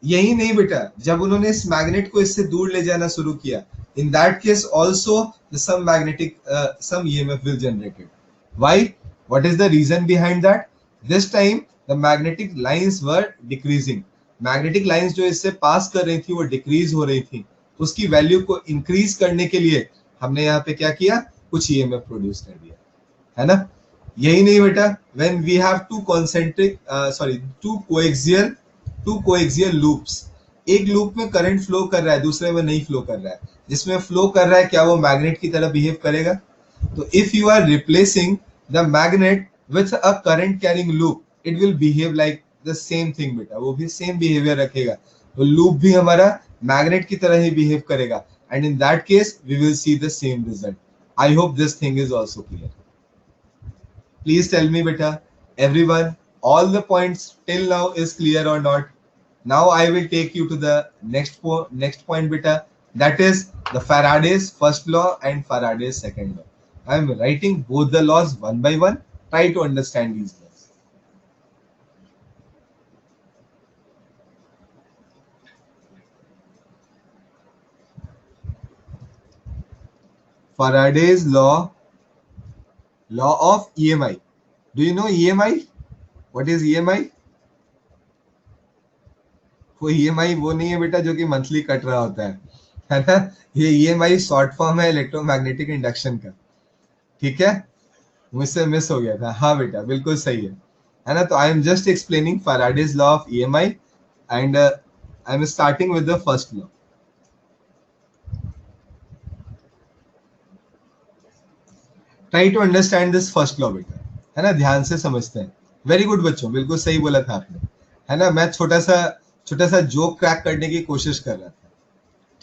यही नहीं बेटा, जब उन्होंने इस मैग्नेट को इससे दूर ले जाना शुरू किया, in that case also some EMF will generated। Why? What is the reason behind that? This time the magnetic lines were decreasing। Magnetic lines जो इससे पास कर रही थी वो डिक्रीज हो रही थी। उसकी वैल्यू को इंक्रीज करने के लिए हमने यहाँ पे क्या किया, कुछ ईएमएफ प्रोड्यूस कर दिया, है ना? यही नहीं बेटा, when we have two coaxial loops, एक लूप में करंट फ्लो कर रहा है, दूसरे में नहीं फ्लो कर रहा है। जिसमें फ्लो कर रहा है क्या वो मैग्नेट की तरह बिहेव करेगा? तो if you are replacing the magnet with a current carrying loop, it will behave like the same thing बेटा, वो भी सेम बिहेवियर रखेगा। तो लूप भी हमारा मैग्नेट की तरह ही बिहेव करेगा and in that case we will see the same result. I hope this thing is also clear. Please tell me beta, everyone, all the points till now is clear or not? Now I will take you to the next point beta, That is the Faraday's first law and Faraday's second law. I am writing both the laws one by one. Try to understand these laws. Faraday's law of EMI. Do you know EMI? What is EMI? वो EMI वो नहीं है बेटा जो कि monthly cut रहा होता है ना? ये EMI शॉर्ट फॉर्म है इलेक्ट्रोमैग्नेटिक इंडक्शन का, ठीक है? मुझसे मिस हो गया था। हाँ बेटा बिल्कुल सही है ना? तो I am just explaining Faraday's law of EMI and I am starting with the first law. Try to understand this first law बेटा, है ना? ध्यान से समझते हैं। वेरी गुड बच्चों, बिल्कुल सही बोला था आपने, है ना? मैं छोटा सा जोक क्रैक करने की कोशिश कर रहा था,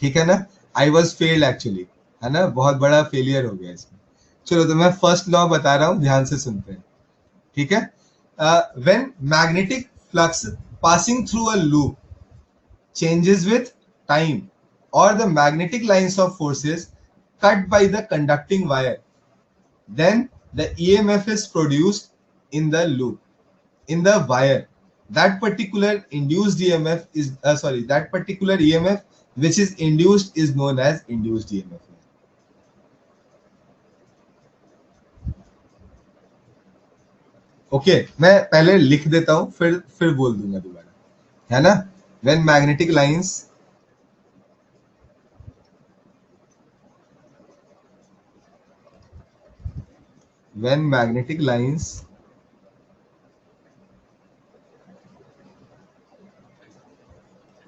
ठीक है ना? आई वॉज फेल्ड एक्चुअली, है ना? बहुत बड़ा फेलियर हो गया इसमें। चलो तो मैं फर्स्ट लॉ बता रहा हूँ, ध्यान से सुनते हैं, ठीक है? When magnetic flux passing through a loop changes with time or the magnetic lines of forces cut by the conducting wire, then the EMF is produced in the loop, in the wire. That particular induced EMF is that particular EMF which is induced is known as induced EMF. Okay मैं पहले लिख देता हूं, फिर बोल दूंगा दोबारा, है ना? When magnetic lines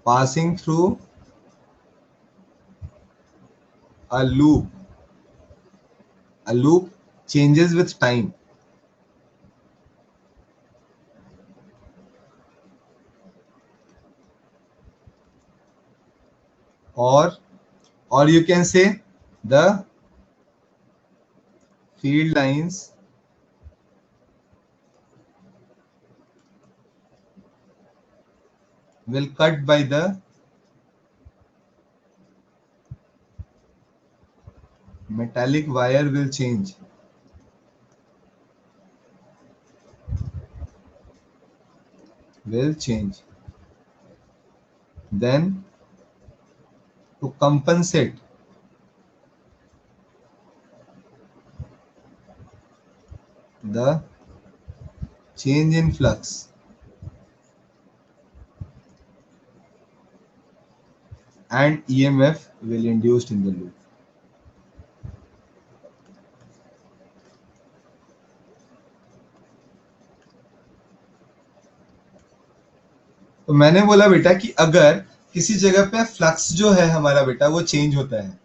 passing through a loop changes with time, or you can say the field lines will cut by the metallic wire will change. Then to compensate the change in flux, and EMF will induced in the loop. तो मैंने बोला बेटा कि अगर किसी जगह पे flux जो है हमारा बेटा वो चेंज होता है,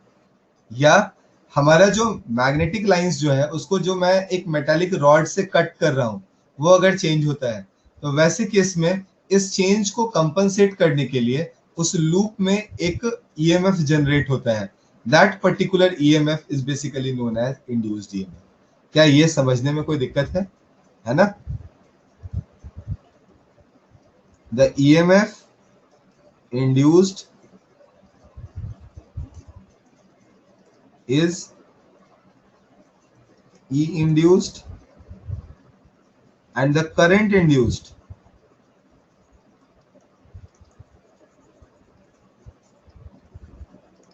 या हमारा जो मैग्नेटिक लाइंस जो है उसको जो मैं एक मेटालिक रॉड से कट कर रहा हूं वो अगर चेंज होता है, तो वैसे केस में इस चेंज को कंपनसेट करने के लिए उस लूप में एक EMF जनरेट होता है। That particular EMF is basically known as induced EMF। क्या ये समझने में कोई दिक्कत है ना? The EMF induced is E induced and the current induced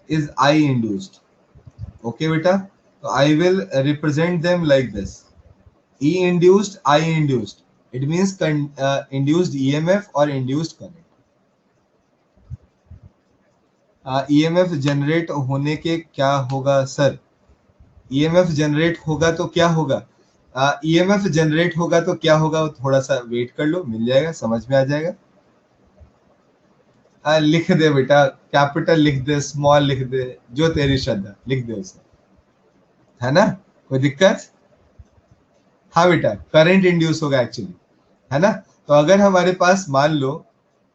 is I induced. Okay beta, so I will represent them like this: E induced, I induced. It means induced EMF or induced current. EMF generate होने के क्या होगा sir? EMF generate होगा तो क्या होगा? EMF generate होगा तो क्या होगा? थोड़ा सा वेट कर लो, मिल जाएगा, समझ में आ जाएगा। लिख दे बेटा, कैपिटल लिख दे, स्मॉल लिख दे, जो तेरी श्रद्धा, लिख दे उसे, है ना? कोई दिक्कत? हाँ बेटा, करंट इंड्यूस होगा एक्चुअली, है ना? तो अगर हमारे पास मान लो,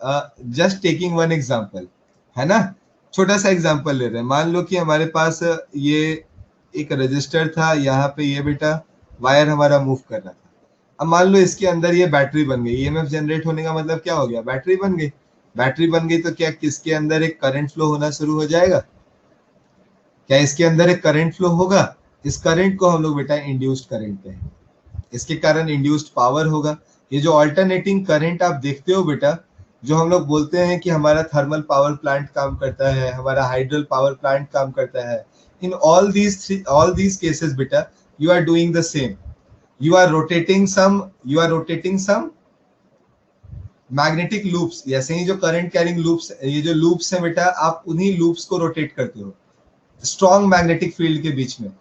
जस्ट टेकिंग वन एग्जांपल, है ना? छोटा सा एग्जांपल ले रहे हैं। मान लो कि हमारे पास ये एक रजिस्टर था, यहाँ पे ये बेटा वायर हमारा मूव कर रहा था। अब मान लो इसके अंदर ये बैटरी बन गई। EMF जनरेट होने का मतलब क्या हो गया? बैटरी बन गई। बैटरी बन गई तो क्या किसके अंदर एक करंट फ्लो होना शुरू हो जाएगा? क्या इसके अंदर एक करंट फ्लो होगा? इस करंट को हम लोग बेटा इंड्यूस्ड करंट कहेंगे। इसके कारण इंड्यूस्ड पावर होगा। ये जो अल्टरनेटिंग करंट आप देखते हो बेटा, जो हम लोग बोलते हैं कि हमारा थर्मल पावर प्लांट काम करता है, हमारा हाइड्रल पावर प्लांट काम करता है, इन ऑल दीज केसेस बेटा you are doing the same. You are rotating some magnetic loops. ऐसे ही जो करंट कैरिंग लूप्स, ये जो लूप्स हैं बेटा, आप उन्हीं लूप्स को रोटेट करते हो स्ट्रॉन्ग मैग्नेटिक फील्ड के बीच में।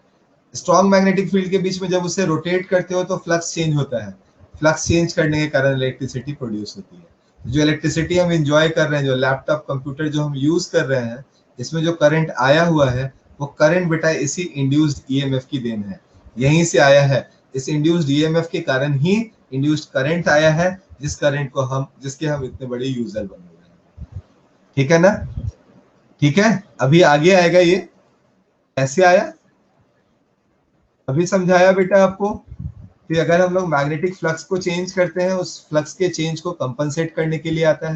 स्ट्रॉन्ग मैग्नेटिक फील्ड के बीच में जब उसे रोटेट करते हो तो फ्लक्स चेंज होता है। फ्लक्स चेंज करने के कारण इलेक्ट्रिसिटी प्रोड्यूस होती है। जो इलेक्ट्रिसिटी हम एंजॉय कर रहे हैं, जो लैपटॉप कंप्यूटर जो हम यूज कर रहे हैं, इसमें जो करंट आया हुआ है वो करंट बेटा इसी इंड्यूस्ड ईएमएफ की देन है, यहीं से आया है। इस इंड्यूस्ड ईएमएफ के कारण ही इंड्यूस्ड करंट आया है, जिसके हम इतने बड़े यूजर बन गए हैं। ठीक है ना? ठीक है, अभी आगे आएगा ये कैसे आया, अभी समझाया बेटा आपको कि अगर हम लोग मैग्नेटिक फ्लक्स को चेंज करते हैं, उस फ्लक्स के चेंज को कंपनसेट करने के लिए आता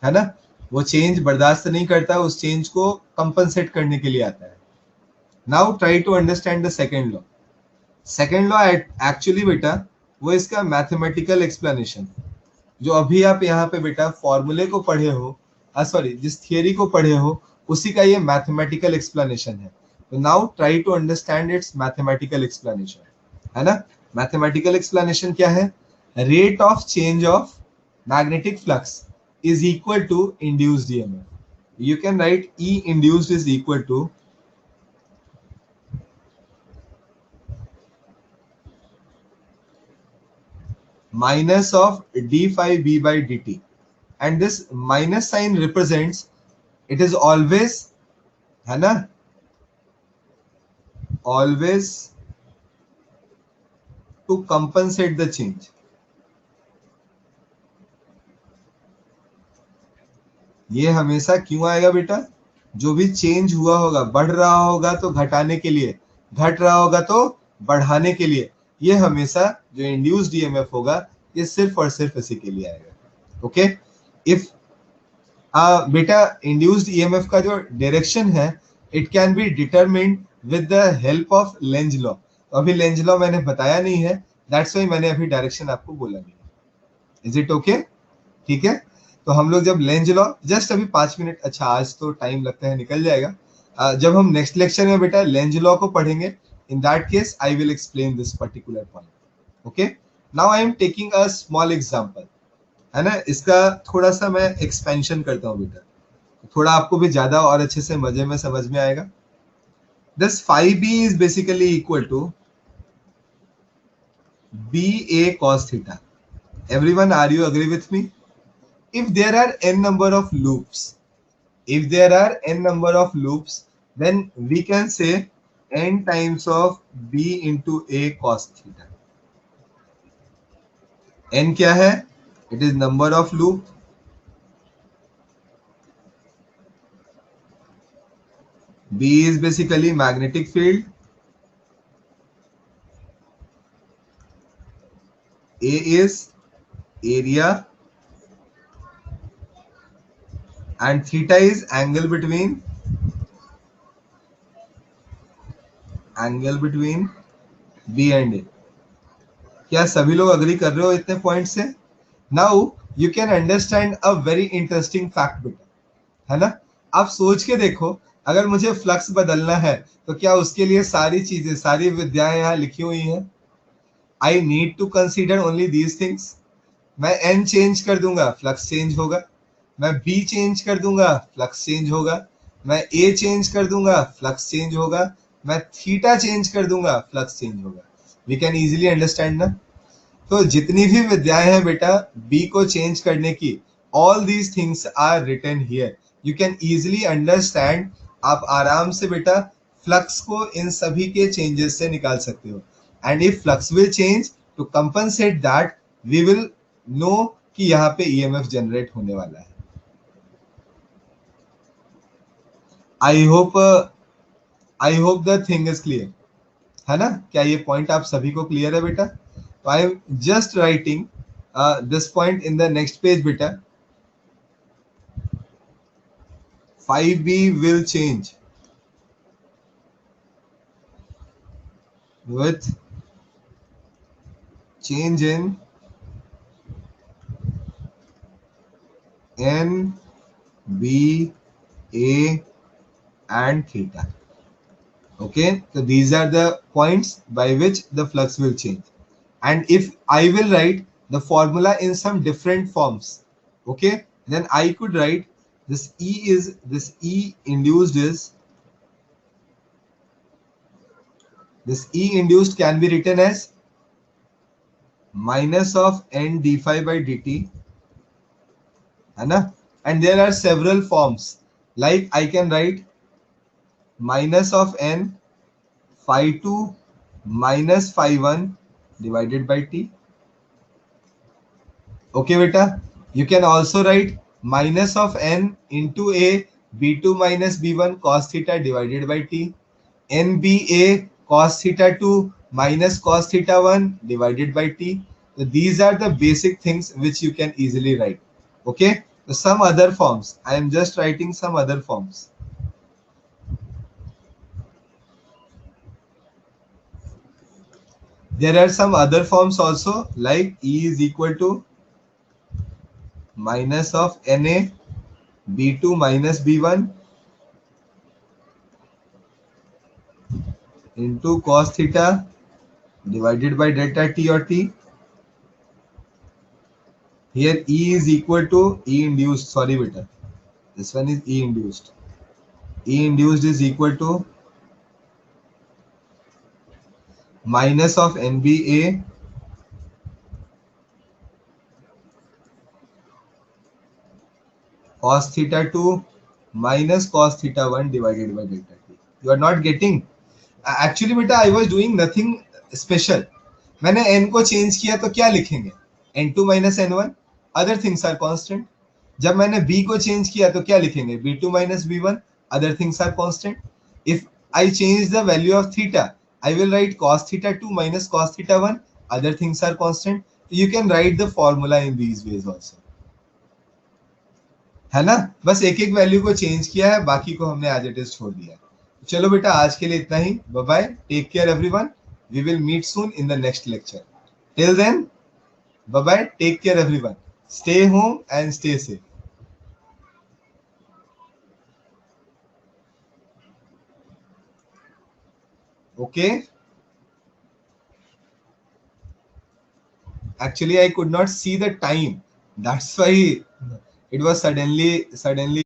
है ना? वो चेंज बर्दाश्त नहीं करता, उस चेंज को कंपनसेट करने के लिए आता है। Now try to understand the second law. Second law actually बेटा वो इसका मैथमेटिकल एक्सप्लेनेशन, जो अभी आप यहाँ पे बेटा फॉर्मूले को पढ़े हो, सॉरी जिस थियरी को पढ़े हो, उसी का ये मैथमेटिकल एक्सप्लेनेशन है। तो now try to understand its mathematical explanation, है ना? मैथमेटिकल एक्सप्लेनेशन क्या है? Rate of change of magnetic flux is equal to induced EMF. You can write E induced is equal to minus of d phi b by dt, and this minus sign represents, it is always, है ना, always to compensate the change। ये हमेशा क्यों आएगा बेटा? जो भी change हुआ होगा, बढ़ रहा होगा तो घटाने के लिए, घट रहा होगा तो बढ़ाने के लिए, ये हमेशा जो इंड्यूस्ड ईएमएफ होगा ये सिर्फ और सिर्फ इसी के लिए आएगा। ओके, इफ बेटा इंड्यूस्ड ईएमएफ का जो डायरेक्शन है, it can be determined with the help of Lenz law. अभी लेंज लॉ मैंने बताया नहीं है, दैट्स व्हाई मैंने अभी डायरेक्शन आपको बोला नहीं है। Is it okay? ठीक है, तो हम लोग जब लेंज लॉ जस्ट अभी 5 मिनट, अच्छा आज तो टाइम लगता है, निकल जाएगा। जब हम नेक्स्ट लेक्चर में बेटा लेंज लॉ को पढ़ेंगे, इन that case I will explain this particular point. Okay, now I am taking a small example, है ना? इसका थोड़ा सा मैं एक्सपेंशन करता हूँ बेटा, थोड़ा आपको भी ज्यादा और अच्छे से मजे में समझ में आएगा। This 5b is basically equal to ba cos theta. Everyone, are you agree with me? If there are n number of loops, then we can say n times of b into a cos theta. n क्या है? It is number of loop, b is basically magnetic field, a is area, and theta is angle between b and a। क्या सभी लोग agree कर रहे हो इतने point से? Now you can understand a very interesting fact बेटा, है ना? आप सोच के देखो, अगर मुझे फ्लक्स बदलना है तो क्या उसके लिए सारी चीजें, सारी विद्याएं यहाँ लिखी हुई हैं? I need to consider only these things. मैं n चेंज कर दूंगा, फ्लक्स चेंज होगा। मैं b चेंज कर दूंगा, फ्लक्स चेंज होगा। मैं a चेंज कर दूंगा, फ्लक्स चेंज होगा। मैं थीटा चेंज कर दूंगा, फ्लक्स चेंज होगा। वी कैन इजीली अंडरस्टैंड ना? तो जितनी भी विद्याएं हैं बेटा b को चेंज करने की, all these things are written here, you can easily understand. आप आराम से बेटा फ्लक्स को इन सभी के चेंजेस से निकाल सकते हो। And if flux will change, to compensate that we will know कि यहाँ पे ईएमएफ जनरेट होने वाला है। I hope the thing is clear, है ना? क्या ये पॉइंट आप सभी को क्लियर है बेटा? तो I am just writing this point in the next page बेटा। 5b will change, with change in n, b, a and theta. Okay, so these are the points by which the flux will change. And if I will write the formula in some different forms, okay, then I could write this E induced is, this E induced can be written as minus of n d phi by dt, है ना? And there are several forms, like I can write minus of n phi 2 minus phi 1 divided by t. Okay beta, you can also write minus of n into a b2 minus b1 cos theta divided by t, nba cos theta 2 minus cos theta 1 divided by t. So these are the basic things which you can easily write. Okay, so some other forms, I am just writing some other forms. There are some other forms also, like E is equal to minus of na b2 minus b1 into cos theta divided by delta t or t. Here E is equal to E induced, sorry beta, this one is E induced. E induced is equal to minus of nba cos theta 2 minus cos theta 1 divided by delta t. You are not getting? Actually बेटा I was doing nothing special. मैंने n को change किया तो क्या लिखेंगे? n2 minus n1, other things are constant. जब मैंने b को चेंज किया तो क्या लिखेंगे? b2 minus b1, other things are constant. If I change the value of theta, I will write cos theta 2 minus cos theta 1, other things are constant. You can write the formula in these ways also. है ना? बस एक एक value को change किया है, बाकी को हमने एज इट इज छोड़ दिया है. चलो बेटा आज के लिए इतना ही. Bye bye, take care everyone. We will meet soon in the next lecture. Till then, bye bye, take care everyone. Stay home and stay safe. Okay, actually I could not see the time, that's why it was suddenly